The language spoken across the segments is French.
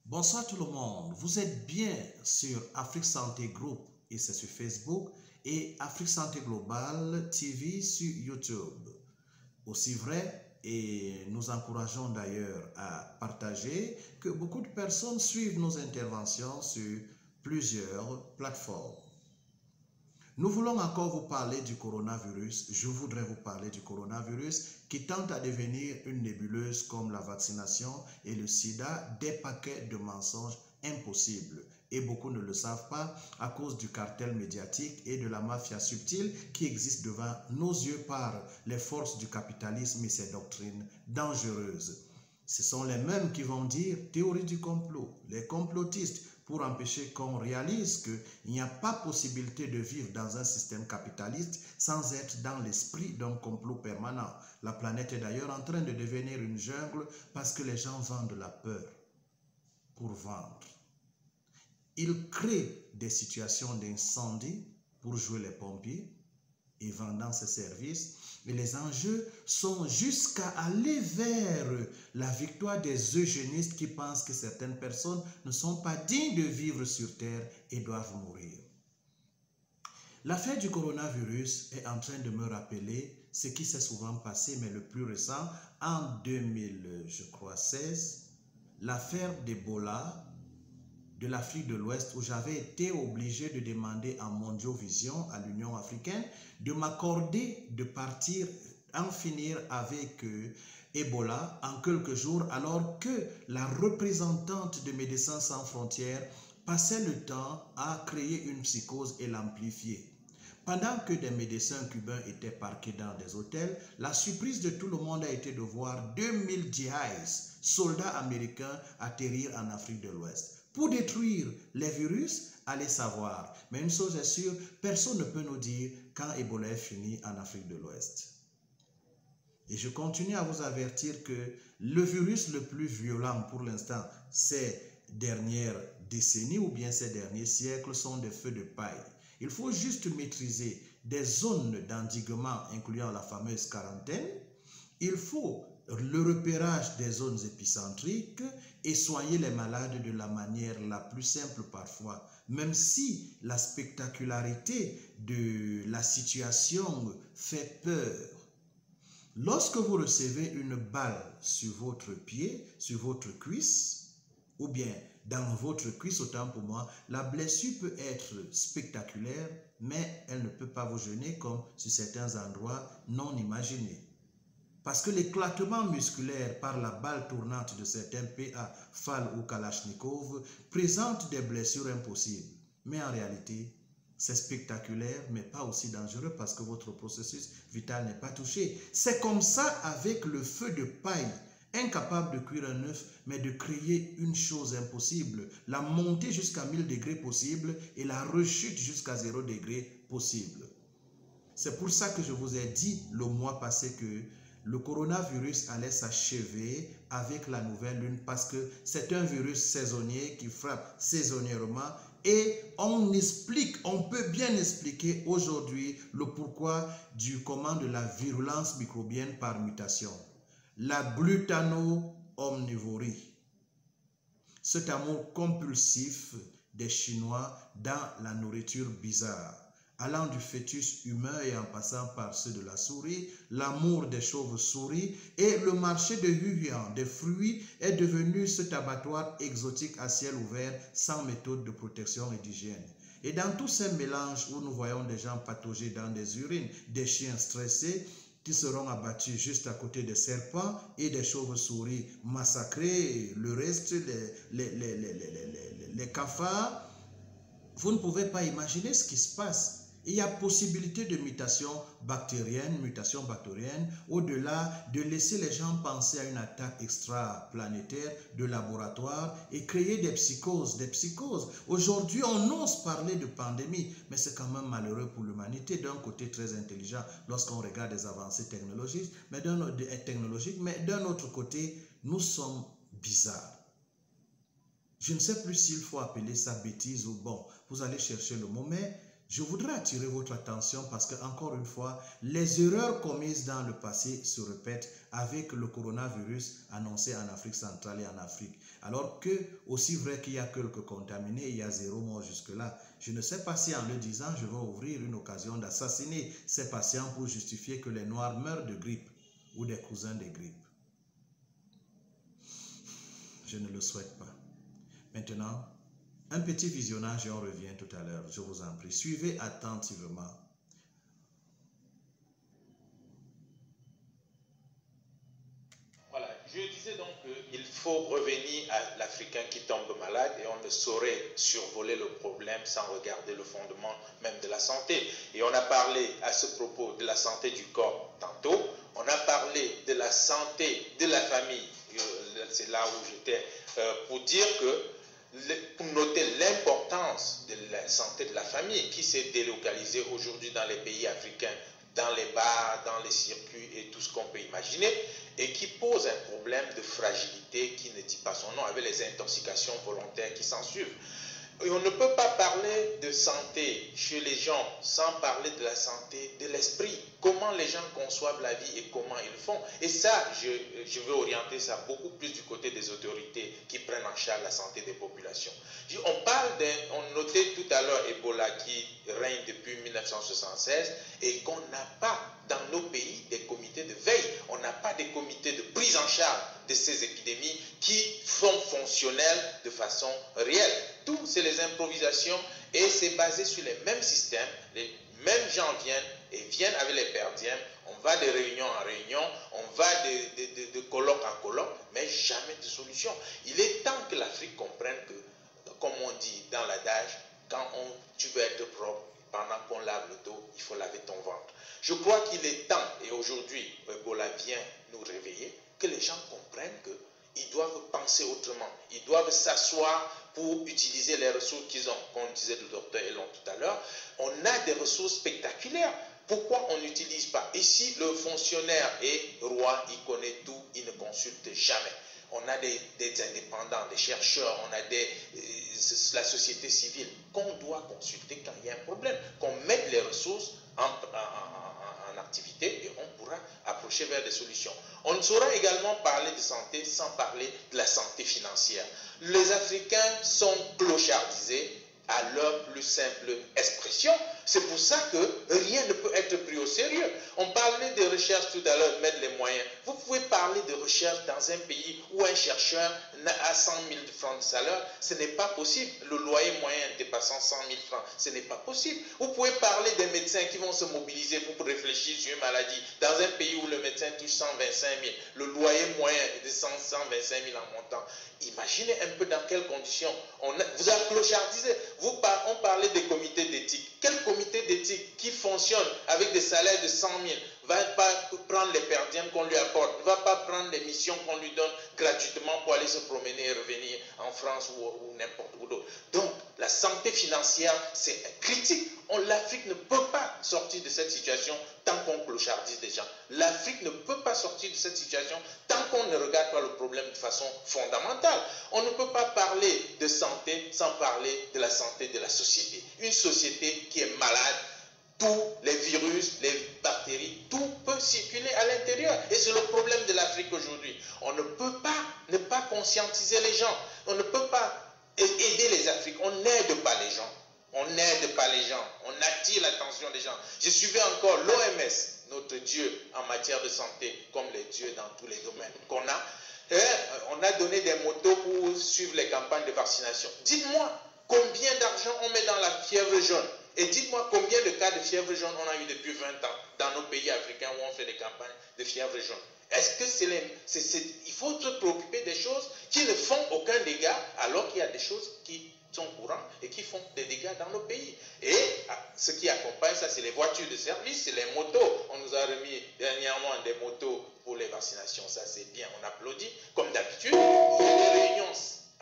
Bonsoir tout le monde, vous êtes bien sur Afrique Santé Group et c'est sur Facebook et Afrique Santé Global TV sur YouTube. Aussi vrai, et nous encourageons d'ailleurs à partager que beaucoup de personnes suivent nos interventions sur plusieurs plateformes. Nous voulons encore vous parler du coronavirus. Je voudrais vous parler du coronavirus qui tente à devenir une nébuleuse comme la vaccination et le sida, des paquets de mensonges impossibles. Et beaucoup ne le savent pas à cause du cartel médiatique et de la mafia subtile qui existe devant nos yeux par les forces du capitalisme et ses doctrines dangereuses. Ce sont les mêmes qui vont dire théorie du complot, les complotistes, pour empêcher qu'on réalise qu'il n'y a pas possibilité de vivre dans un système capitaliste sans être dans l'esprit d'un complot permanent. La planète est d'ailleurs en train de devenir une jungle parce que les gens vendent la peur pour vendre. Ils créent des situations d'incendie pour jouer les pompiers et vendant ces services. Mais les enjeux sont jusqu'à aller vers la victoire des eugénistes qui pensent que certaines personnes ne sont pas dignes de vivre sur Terre et doivent mourir. L'affaire du coronavirus est en train de me rappeler ce qui s'est souvent passé, mais le plus récent, en 2016, l'affaire d'Ebola de l'Afrique de l'Ouest, où j'avais été obligé de demander à Mondiovision, à l'Union africaine, de m'accorder de partir, en finir avec Ebola en quelques jours, alors que la représentante de Médecins sans frontières passait le temps à créer une psychose et l'amplifier. Pendant que des médecins cubains étaient parqués dans des hôtels, la surprise de tout le monde a été de voir 2000 djihadistes, soldats américains, atterrir en Afrique de l'Ouest. Pour détruire les virus, allez savoir. Mais une chose est sûre, personne ne peut nous dire quand Ebola est fini en Afrique de l'Ouest. Et je continue à vous avertir que le virus le plus violent pour l'instant, ces dernières décennies ou bien ces derniers siècles sont des feux de paille. Il faut juste maîtriser des zones d'endiguement, incluant la fameuse quarantaine. Il faut le repérage des zones épicentriques et soigner les malades de la manière la plus simple parfois, même si la spectacularité de la situation fait peur. Lorsque vous recevez une balle sur votre pied, sur votre cuisse, ou bien dans votre cuisse, autant pour moi, la blessure peut être spectaculaire, mais elle ne peut pas vous gêner comme sur certains endroits non imaginés. Parce que l'éclatement musculaire par la balle tournante de certains PA, FAL ou Kalachnikov présente des blessures impossibles. Mais en réalité, c'est spectaculaire, mais pas aussi dangereux parce que votre processus vital n'est pas touché. C'est comme ça avec le feu de paille, incapable de cuire un œuf, mais de créer une chose impossible, la montée jusqu'à 1000 degrés possible et la rechute jusqu'à 0 degré possible. C'est pour ça que je vous ai dit le mois passé que le coronavirus allait s'achever avec la nouvelle lune parce que c'est un virus saisonnier qui frappe saisonnièrement et on peut bien expliquer aujourd'hui le pourquoi du comment de la virulence microbienne par mutation. La glutano-omnivorie, cet amour compulsif des Chinois dans la nourriture bizarre. Allant du fœtus humain et en passant par ceux de la souris, l'amour des chauves-souris et le marché de Wuhan des fruits est devenu cet abattoir exotique à ciel ouvert sans méthode de protection et d'hygiène. Et dans tous ces mélanges où nous voyons des gens patauger dans des urines, des chiens stressés qui seront abattus juste à côté des serpents et des chauves-souris massacrés, le reste, les cafards, vous ne pouvez pas imaginer ce qui se passe. Il y a possibilité de mutation bactérienne, au-delà de laisser les gens penser à une attaque extraplanétaire de laboratoire et créer des psychoses. Aujourd'hui, on ose parler de pandémie, mais c'est quand même malheureux pour l'humanité. D'un côté très intelligent lorsqu'on regarde les avancées technologiques, mais d'un autre côté, nous sommes bizarres. Je ne sais plus s'il faut appeler ça bêtise ou bon, vous allez chercher le mot, mais Je voudrais attirer votre attention parce que, encore une fois, les erreurs commises dans le passé se répètent avec le coronavirus annoncé en Afrique centrale et en Afrique. Alors que, aussi vrai qu'il y a quelques contaminés, il y a 0 mort jusque-là. Je ne sais pas si en le disant, je vais ouvrir une occasion d'assassiner ces patients pour justifier que les Noirs meurent de grippe ou des cousins de grippe. Je ne le souhaite pas. Maintenant, un petit visionnage et on revient tout à l'heure. Je vous en prie. Suivez attentivement. Voilà, je disais donc qu'il faut revenir à l'Africain qui tombe malade et on ne saurait survoler le problème sans regarder le fondement même de la santé. Et on a parlé à ce propos de la santé du corps tantôt, on a parlé de la santé de la famille, c'est là où j'étais, pour dire que, pour noter l'importance de la santé de la famille qui s'est délocalisée aujourd'hui dans les pays africains, dans les bars, dans les circuits et tout ce qu'on peut imaginer, et qui pose un problème de fragilité qui ne dit pas son nom, avec les intoxications volontaires qui s'en suivent. Et on ne peut pas parler de santé chez les gens sans parler de la santé de l'esprit. Comment les gens conçoivent la vie et comment ils font. Et ça, je veux orienter ça beaucoup plus du côté des autorités qui prennent en charge la santé des populations. On notait tout à l'heure Ebola qui règne depuis 1976 et qu'on n'a pas dans nos pays des comités de veille. On n'a pas des comités de prise en charge de ces épidémies qui sont fonctionnels de façon réelle. Tout, c'est les improvisations et c'est basé sur les mêmes systèmes. Les mêmes gens viennent avec les perdièmes. On va de réunion en réunion, on va de colloque en colloque, mais jamais de solution. Il est temps que l'Afrique comprenne que, comme on dit dans l'adage, quand tu veux être propre, pendant qu'on lave le dos, il faut laver ton ventre. Je crois qu'il est temps, et aujourd'hui, Ebola vient nous réveiller, que les gens comprennent qu'ils doivent penser autrement. Ils doivent s'asseoir pour utiliser les ressources qu'ils ont. Comme disait le docteur Elon tout à l'heure, on a des ressources spectaculaires. Pourquoi on n'utilise pas? Ici, le fonctionnaire est roi, il connaît tout, il ne consulte jamais. On a des indépendants, des chercheurs, on a la société civile qu'on doit consulter quand il y a un problème, qu'on mette les ressources en activité et on pourra approcher vers des solutions. On ne saura également parler de santé sans parler de la santé financière. Les Africains sont clochardisés à leur plus simple expression. C'est pour ça que rien ne peut être pris au sérieux. On parlait de recherche tout à l'heure, mettre les moyens. Vous pouvez parler de recherche dans un pays où un chercheur a 100 000 francs de salaire. Ce n'est pas possible. Le loyer moyen dépassant 100 000 francs, ce n'est pas possible. Vous pouvez parler des médecins qui vont se mobiliser pour réfléchir sur une maladie. Dans un pays où le médecin touche 125 000, le loyer moyen est de 125 000 en montant. Imaginez un peu dans quelles conditions. Vous avez clochardisé. On parlait des comités d'éthique. Quel comité d'éthique qui fonctionne avec des salaires de 100 000 va pas prendre les perdièmes qu'on lui apporte, ne va pas prendre les missions qu'on lui donne gratuitement pour aller se promener et revenir en France ou n'importe où d'autre. Donc, la santé financière, c'est critique. L'Afrique ne peut pas sortir de cette situation tant qu'on clochardise des gens. L'Afrique ne peut pas sortir de cette situation tant qu'on ne regarde pas le problème de façon fondamentale. On ne peut pas parler de santé sans parler de la santé de la société. Une société qui est malade, tous les virus, les bactéries, tout peut circuler à l'intérieur. Et c'est le problème de l'Afrique aujourd'hui. On ne peut pas ne pas conscientiser les gens. On ne peut pas aider les Africains. On n'aide pas les gens. On n'aide pas les gens. On attire l'attention des gens. Je suivais encore l'OMS, notre Dieu en matière de santé, comme les dieux dans tous les domaines qu'on a. Et on a donné des motos pour suivre les campagnes de vaccination. Dites-moi combien d'argent on met dans la fièvre jaune. Et dites-moi combien de cas de fièvre jaune on a eu depuis 20 ans dans nos pays africains où on fait des campagnes de fièvre jaune. Est-ce que il faut se préoccuper des choses qui ne font aucun dégât alors qu'il y a des choses qui sont courantes et qui font des dégâts dans nos pays. Et ce qui accompagne ça, c'est les voitures de service, c'est les motos. On nous a remis dernièrement des motos pour les vaccinations. Ça, c'est bien, on applaudit. Comme d'habitude, il y a des réunions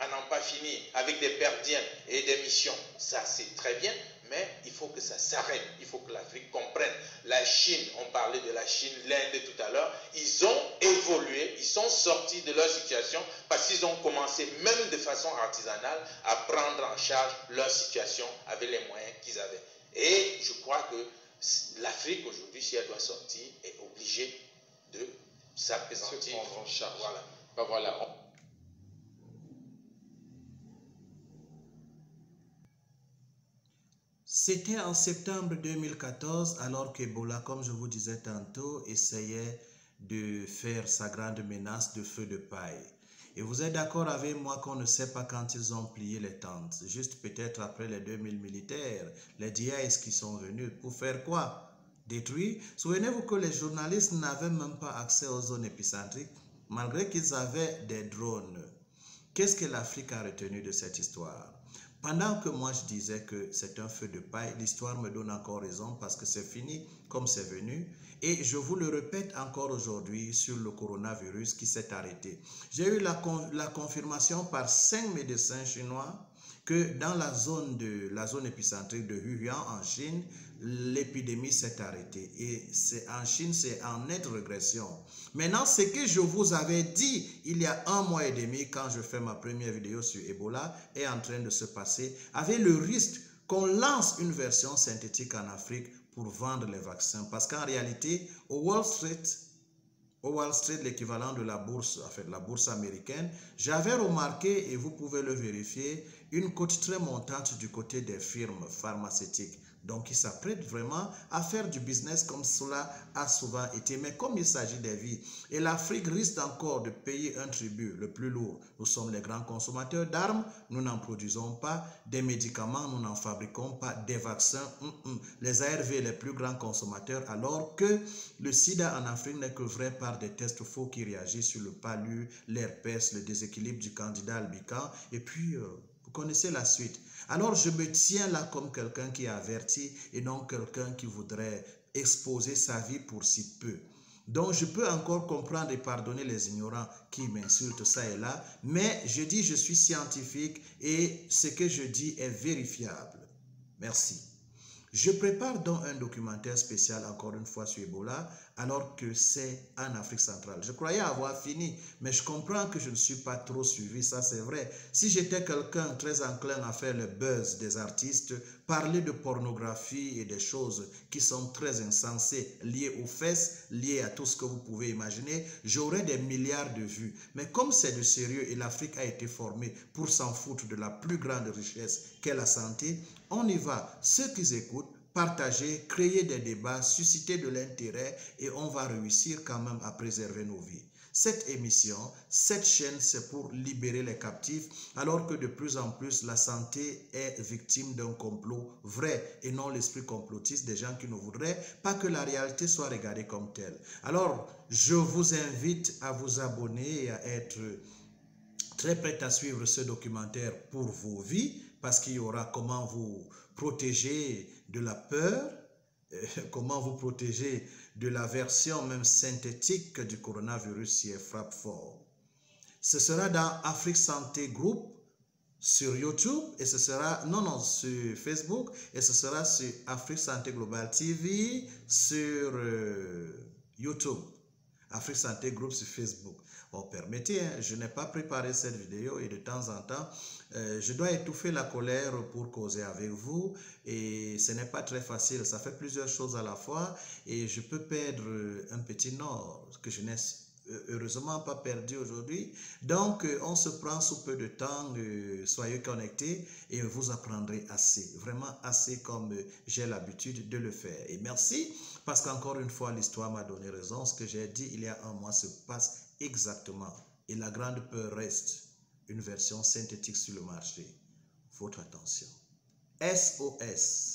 à n'en pas finir avec des perdièmes et des missions. Ça, c'est très bien. Mais il faut que ça s'arrête, il faut que l'Afrique comprenne. La Chine, on parlait de la Chine, l'Inde tout à l'heure, ils ont évolué, ils sont sortis de leur situation parce qu'ils ont commencé, même de façon artisanale, à prendre en charge leur situation avec les moyens qu'ils avaient. Et je crois que l'Afrique aujourd'hui, si elle doit sortir, est obligée de s'appesantir. Prendre en charge. Voilà. Ben voilà. C'était en septembre 2014, alors qu'Ebola, comme je vous disais tantôt, essayait de faire sa grande menace de feu de paille. Et vous êtes d'accord avec moi qu'on ne sait pas quand ils ont plié les tentes, juste peut-être après les 2000 militaires, les DIS qui sont venus, pour faire quoi? Détruire? Souvenez-vous que les journalistes n'avaient même pas accès aux zones épicentriques, malgré qu'ils avaient des drones. Qu'est-ce que l'Afrique a retenu de cette histoire? Pendant que moi je disais que c'est un feu de paille, l'histoire me donne encore raison parce que c'est fini comme c'est venu. Et je vous le répète encore aujourd'hui sur le coronavirus qui s'est arrêté. J'ai eu la confirmation par 5 médecins chinois que dans la zone épicentrique de Wuhan en Chine, l'épidémie s'est arrêtée. Et en Chine, c'est en nette régression. Maintenant, ce que je vous avais dit il y a 1 mois et demi, quand je fais ma première vidéo sur Ebola, est en train de se passer, avec le risque qu'on lance une version synthétique en Afrique pour vendre les vaccins. Parce qu'en réalité, au Wall Street, l'équivalent de la bourse, en fait, la bourse américaine, j'avais remarqué, et vous pouvez le vérifier, une cote très montante du côté des firmes pharmaceutiques. Donc, ils s'apprêtent vraiment à faire du business comme cela a souvent été. Mais comme il s'agit des vies, et l'Afrique risque encore de payer un tribut le plus lourd. Nous sommes les grands consommateurs d'armes, nous n'en produisons pas, des médicaments, nous n'en fabriquons pas, des vaccins, les ARV, les plus grands consommateurs, alors que le sida en Afrique n'est que vrai par des tests faux qui réagissent sur le palu, l'herpès, le déséquilibre du candidat albican, et puis vous connaissez la suite. Alors je me tiens là comme quelqu'un qui est averti et non quelqu'un qui voudrait exposer sa vie pour si peu. Donc je peux encore comprendre et pardonner les ignorants qui m'insultent ça et là, mais je dis je suis scientifique et ce que je dis est vérifiable. Merci. Je prépare donc un documentaire spécial encore une fois sur Ebola alors que c'est en Afrique centrale. Je croyais avoir fini, mais je comprends que je ne suis pas trop suivi, ça c'est vrai. Si j'étais quelqu'un très enclin à faire le buzz des artistes, parler de pornographie et des choses qui sont très insensées, liées aux fesses, liées à tout ce que vous pouvez imaginer, j'aurais des milliards de vues. Mais comme c'est de sérieux et l'Afrique a été formée pour s'en foutre de la plus grande richesse qu'est la santé, on y va. Ceux qui écoutent, partager, créer des débats, susciter de l'intérêt et on va réussir quand même à préserver nos vies. Cette émission, cette chaîne, c'est pour libérer les captifs alors que de plus en plus la santé est victime d'un complot vrai et non l'esprit complotiste des gens qui ne voudraient pas que la réalité soit regardée comme telle. Alors, je vous invite à vous abonner et à être très prêt à suivre ce documentaire pour vos vies parce qu'il y aura comment vous protéger de la peur, comment vous protéger de la version même synthétique du coronavirus si elle frappe fort. Ce sera dans Afrique Santé Group sur YouTube et ce sera, sur Facebook et ce sera sur Afrique Santé Global TV sur YouTube. Afrique Santé Group sur Facebook. Bon, permettez, je n'ai pas préparé cette vidéo et de temps en temps, je dois étouffer la colère pour causer avec vous et ce n'est pas très facile, ça fait plusieurs choses à la fois et je peux perdre un petit nord que je n'ai heureusement pas perdu aujourd'hui. Donc, on se prend sous peu de temps, soyez connectés et vous apprendrez assez, vraiment assez comme j'ai l'habitude de le faire. Et merci parce qu'encore une fois, l'histoire m'a donné raison. Ce que j'ai dit il y a 1 mois se passe exactement. Et la grande peur reste une version synthétique sur le marché. Votre attention. SOS.